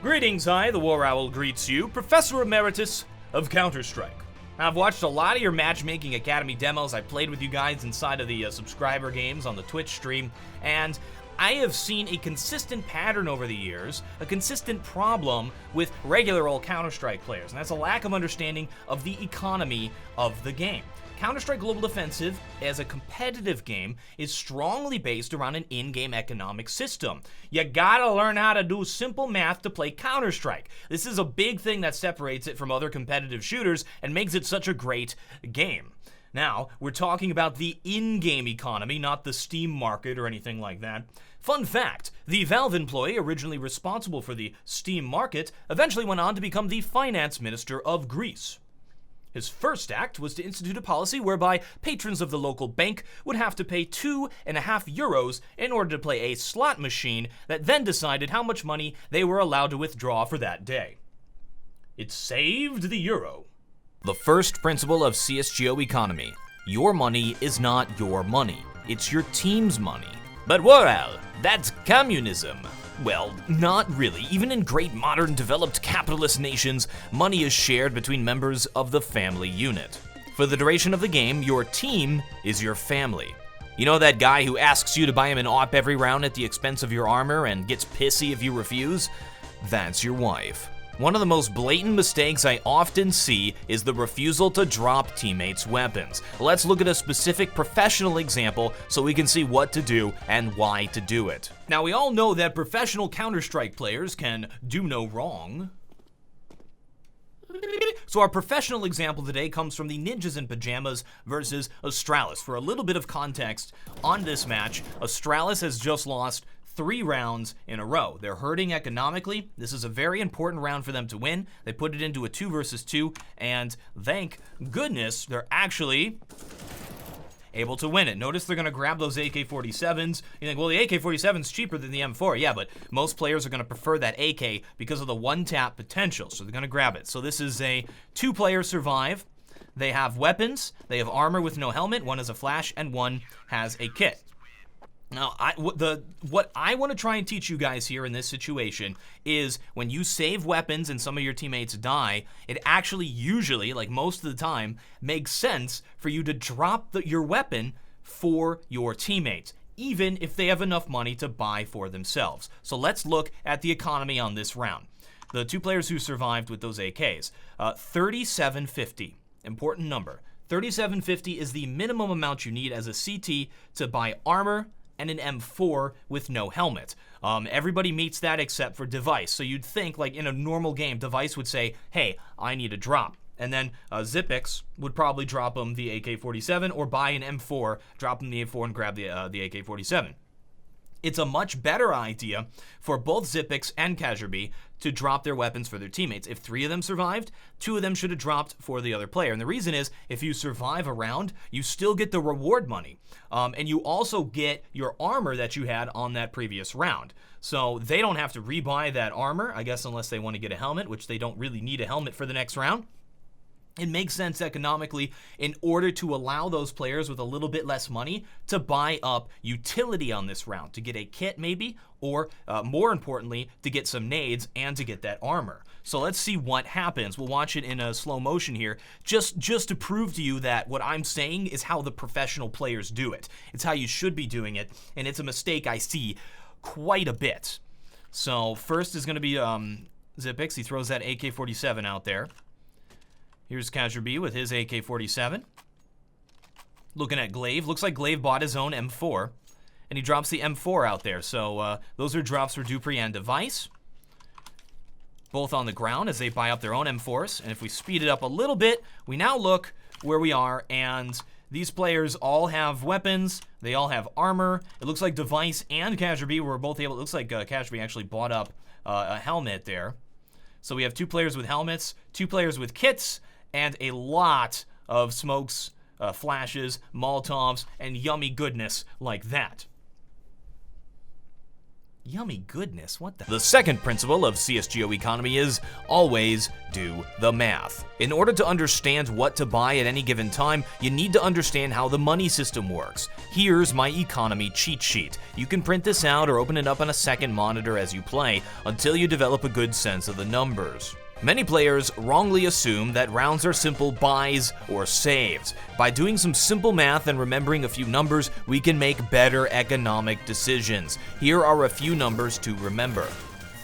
Greetings, TheWarOwl greets you, Professor Emeritus of Counter-Strike. I've watched a lot of your Matchmaking Academy demos. I played with you guys inside of the subscriber games on the Twitch stream, and I have seen a consistent pattern over the years, a consistent problem with regular old Counter-Strike players, and that's a lack of understanding of the economy of the game. Counter-Strike Global Offensive, as a competitive game, is strongly based around an in-game economic system. You gotta learn how to do simple math to play Counter-Strike. This is a big thing that separates it from other competitive shooters and makes it such a great game. Now, we're talking about the in-game economy, not the Steam market or anything like that. Fun fact, the Valve employee originally responsible for the Steam market eventually went on to become the finance minister of Greece. His first act was to institute a policy whereby patrons of the local bank would have to pay €2.50 in order to play a slot machine that then decided how much money they were allowed to withdraw for that day. It saved the euro. The first principle of CSGO economy: your money is not your money, it's your team's money. But TheWarOwl, that's communism. Well, not really. Even in great modern developed capitalist nations, money is shared between members of the family unit. For the duration of the game, your team is your family. You know that guy who asks you to buy him an AWP every round at the expense of your armor and gets pissy if you refuse? That's your wife. One of the most blatant mistakes I often see is the refusal to drop teammates' weapons. Let's look at a specific professional example so we can see what to do and why to do it. Now, we all know that professional Counter-Strike players can do no wrong. So our professional example today comes from the Ninjas in Pajamas versus Astralis. For a little bit of context on this match, Astralis has just lost 3 rounds in a row. They're hurting economically. This is a very important round for them to win. They put it into a 2 versus 2, and thank goodness they're actually able to win it. Notice they're going to grab those AK-47s. You think, well, the AK-47's cheaper than the M4. Yeah, but most players are going to prefer that AK because of the one-tap potential, so they're going to grab it. So this is a 2-player survive. They have weapons. They have armor with no helmet. One has a flash, and one has a kit. Now, what I want to try and teach you guys here in this situation is when you save weapons and some of your teammates die, it actually usually, like most of the time, makes sense for you to drop your weapon for your teammates, even if they have enough money to buy for themselves. So let's look at the economy on this round. The 2 players who survived with those AKs, 3750, important number. 3750 is the minimum amount you need as a CT to buy armor and an M4 with no helmet. Everybody meets that except for Device. So you'd think, like in a normal game, Device would say, hey, I need a drop. And then Zipix would probably drop him the AK-47 or buy an M4, drop him the A4 and grab the AK-47. It's a much better idea for both Zipix and Kazherby to drop their weapons for their teammates. If 3 of them survived, 2 of them should have dropped for the other player. And the reason is, if you survive a round, you still get the reward money. And you also get your armor that you had on that previous round. So they don't have to rebuy that armor, I guess, unless they want to get a helmet, which they don't really need a helmet for the next round. It makes sense economically in order to allow those players with a little bit less money to buy up utility on this round, to get a kit maybe, or more importantly, to get some nades and to get that armor. So let's see what happens. We'll watch it in a slow motion here, just to prove to you that what I'm saying is how the professional players do it. It's how you should be doing it, and it's a mistake I see quite a bit. So first is going to be Zipix. He throws that AK-47 out there. Here's Kazherby with his AK-47. Looking at Glaive. Looks like Glaive bought his own M4. And he drops the M4 out there. So those are drops for Dupree and Device. Both on the ground as they buy up their own M4s. And if we speed it up a little bit, we now look where we are. And these players all have weapons. They all have armor. It looks like Device and Kazherby were both able. It looks like Kazherby actually bought up a helmet there. So we have 2 players with helmets, 2 players with kits, and a lot of smokes, flashes, Molotovs, and yummy goodness like that. Yummy goodness, what the? The second principle of CSGO economy is always do the math. In order to understand what to buy at any given time, you need to understand how the money system works. Here's my economy cheat sheet. You can print this out or open it up on a second monitor as you play until you develop a good sense of the numbers. Many players wrongly assume that rounds are simple buys or saves. By doing some simple math and remembering a few numbers, we can make better economic decisions. Here are a few numbers to remember.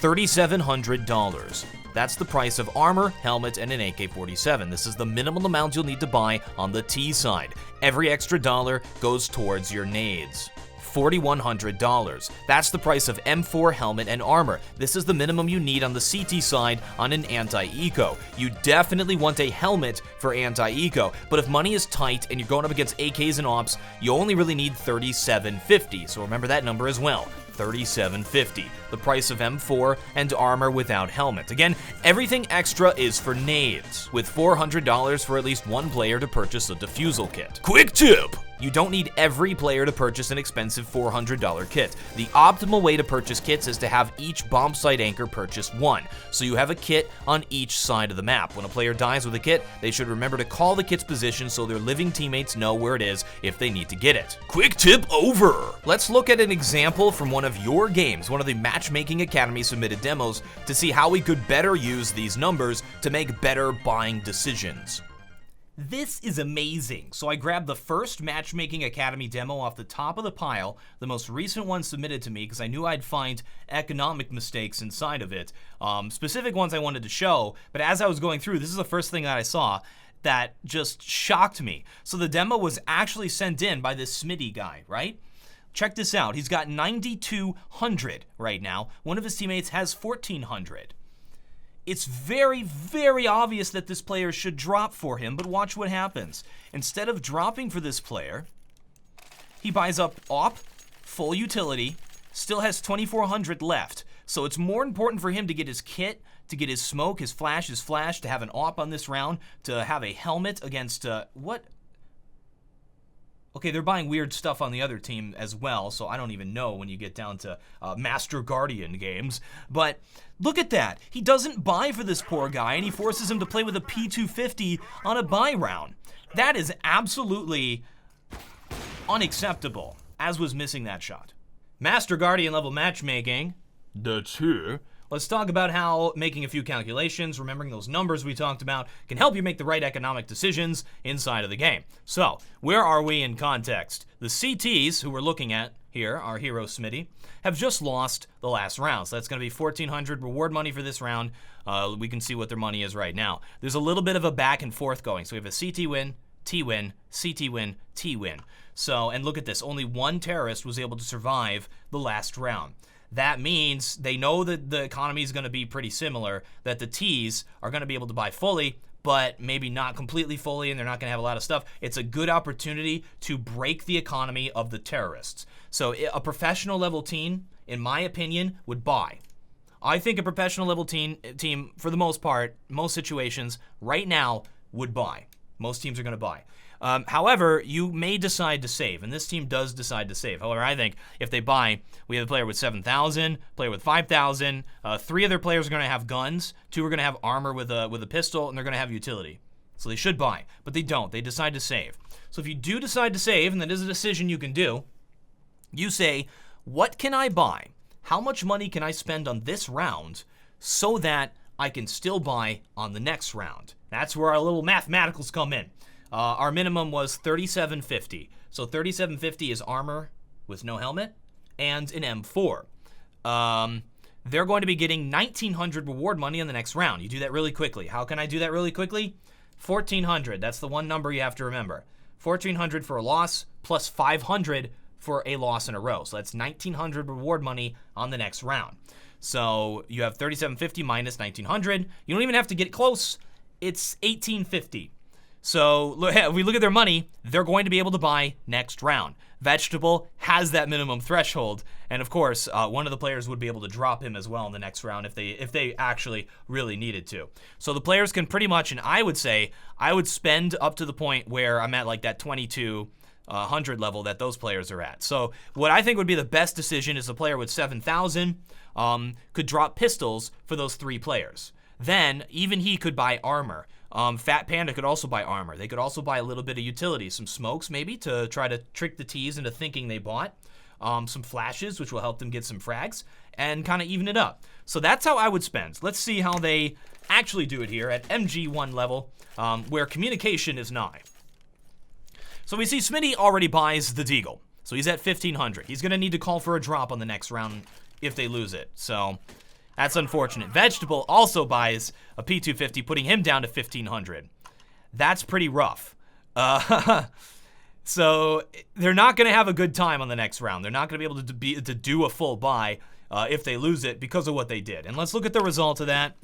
$3,700. That's the price of armor, helmet, and an AK-47. This is the minimum amount you'll need to buy on the T side. Every extra dollar goes towards your nades. $4,100. That's the price of M4 helmet and armor. This is the minimum you need on the CT side on an anti-eco. You definitely want a helmet for anti-eco, but if money is tight and you're going up against AKs and ops, you only really need $3,750. So remember that number as well. $3,750, the price of M4 and armor without helmet. Again, everything extra is for nades, with $400 for at least one player to purchase a defusal kit. Quick tip! You don't need every player to purchase an expensive $400 kit. The optimal way to purchase kits is to have each bomb site anchor purchase one, so you have a kit on each side of the map. When a player dies with a kit, they should remember to call the kit's position so their living teammates know where it is if they need to get it. Quick tip over! Let's look at an example from one of your games, one of the Matchmaking Academy submitted demos, to see how we could better use these numbers to make better buying decisions. This is amazing. So I grabbed the first Matchmaking Academy demo off the top of the pile, the most recent one submitted to me because I knew I'd find economic mistakes inside of it, specific ones I wanted to show, but as I was going through, this is the first thing that I saw that just shocked me. So the demo was actually sent in by this Smitty guy, right? Check this out. He's got 9,200 right now. One of his teammates has 1,400. It's very, very obvious that this player should drop for him, but watch what happens. Instead of dropping for this player, he buys up AWP, full utility, still has 2,400 left. So it's more important for him to get his kit, to get his smoke, his flash, to have an AWP on this round, to have a helmet against, what? Okay, they're buying weird stuff on the other team as well, so I don't even know when you get down to Master Guardian games. But look at that. He doesn't buy for this poor guy, and he forces him to play with a P250 on a buy round. That is absolutely unacceptable, as was missing that shot. Master Guardian level matchmaking. That's here. Let's talk about how making a few calculations, remembering those numbers we talked about, can help you make the right economic decisions inside of the game. So, where are we in context? The CTs, who we're looking at here, our hero Smitty, have just lost the last round. So that's going to be 1,400 reward money for this round. We can see what their money is right now. There's a little bit of a back and forth going. So we have a CT win, T win, CT win, T win. So, and look at this. Only one terrorist was able to survive the last round. That means they know that the economy is going to be pretty similar, that the T's are going to be able to buy fully, but maybe not completely fully, and they're not going to have a lot of stuff. It's a good opportunity to break the economy of the terrorists. So a professional level team, in my opinion, would buy. I think a professional level team, for the most part, most situations, right now, would buy. Most teams are going to buy. However, you may decide to save, and this team does decide to save. However, I think if they buy, we have a player with 7,000, player with 5,000, 3 other players are going to have guns, 2 are going to have armor with a pistol, and they're going to have utility. So they should buy, but they don't. They decide to save. So if you do decide to save, and that is a decision you can do, you say, what can I buy? How much money can I spend on this round so that I can still buy on the next round? That's where our little mathematicals come in. Our minimum was $3,750. So $3,750 is armor with no helmet and an M4. They're going to be getting 1,900 reward money in the next round. You do that really quickly. How can I do that really quickly? 1,400. That's the one number you have to remember. 1,400 for a loss plus 500 for a loss in a row. So that's 1,900 reward money on the next round. So you have 3,750 minus 1,900. You don't even have to get close. It's 1,850. So if we look at their money, they're going to be able to buy next round. Vegetable has that minimum threshold, and of course, one of the players would be able to drop him as well in the next round if they actually really needed to. So the players can pretty much, and I would say, I would spend up to the point where I'm at like that 22, 100 level that those players are at. So what I think would be the best decision is a player with 7,000 could drop pistols for those 3 players. Then even he could buy armor. Fat Panda could also buy armor. They could also buy a little bit of utility, some smokes maybe to try to trick the T's into thinking they bought. Some flashes, which will help them get some frags, and kind of even it up. So that's how I would spend. Let's see how they actually do it here at MG1 level, where communication is nigh. So we see Smitty already buys the Deagle. So he's at 1,500. He's going to need to call for a drop on the next round if they lose it. So that's unfortunate. Vegetable also buys a P250, putting him down to 1,500. That's pretty rough. So they're not going to have a good time on the next round. They're not going to be able to do a full buy if they lose it because of what they did. And let's look at the result of that.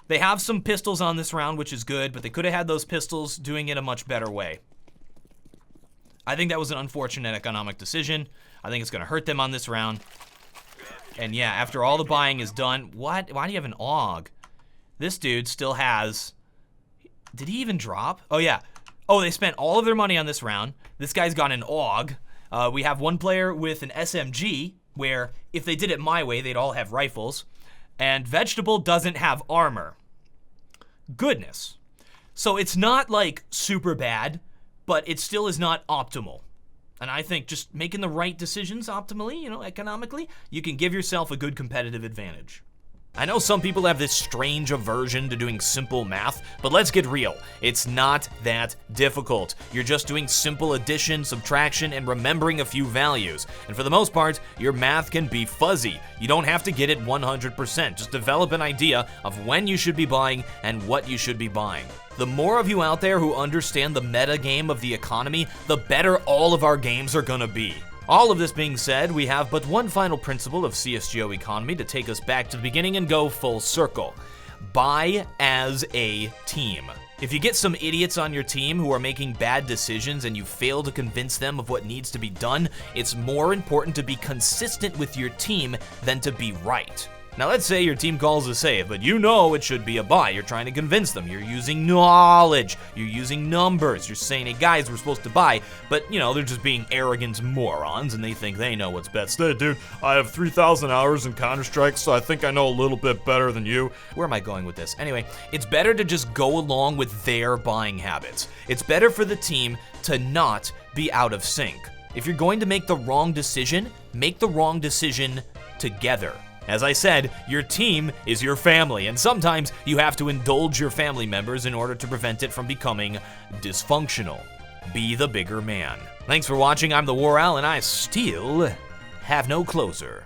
They have some pistols on this round, which is good, but they could have had those pistols doing it a much better way. I think that was an unfortunate economic decision. I think it's going to hurt them on this round. And yeah, after all the buying is done, what? Why do you have an AUG? This dude still has... Did he even drop? Oh, yeah. Oh, they spent all of their money on this round. This guy's got an AUG. We have one player with an SMG, where if they did it my way, they'd all have rifles. And Vegetable doesn't have armor. Goodness. So it's not like super bad, but it still is not optimal. And I think just making the right decisions optimally, you know, economically, you can give yourself a good competitive advantage. I know some people have this strange aversion to doing simple math, but let's get real. It's not that difficult. You're just doing simple addition, subtraction, and remembering a few values. And for the most part, your math can be fuzzy. You don't have to get it 100%. Just develop an idea of when you should be buying and what you should be buying. The more of you out there who understand the meta game of the economy, the better all of our games are gonna be. All of this being said, we have but one final principle of CSGO economy to take us back to the beginning and go full circle. Buy as a team. If you get some idiots on your team who are making bad decisions and you fail to convince them of what needs to be done, it's more important to be consistent with your team than to be right. Now let's say your team calls a save, but you know it should be a buy. You're trying to convince them. You're using knowledge. You're using numbers. You're saying, hey guys, we're supposed to buy. But, you know, they're just being arrogant morons and they think they know what's best. Hey, dude, I have 3,000 hours in Counter-Strike, so I think I know a little bit better than you. Where am I going with this? Anyway, it's better to just go along with their buying habits. It's better for the team to not be out of sync. If you're going to make the wrong decision, make the wrong decision together. As I said, your team is your family, and sometimes you have to indulge your family members in order to prevent it from becoming dysfunctional. Be the bigger man. Thanks for watching. I'm TheWarOwl, and I still have no closer.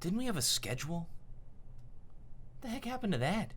Didn't we have a schedule? What the heck happened to that?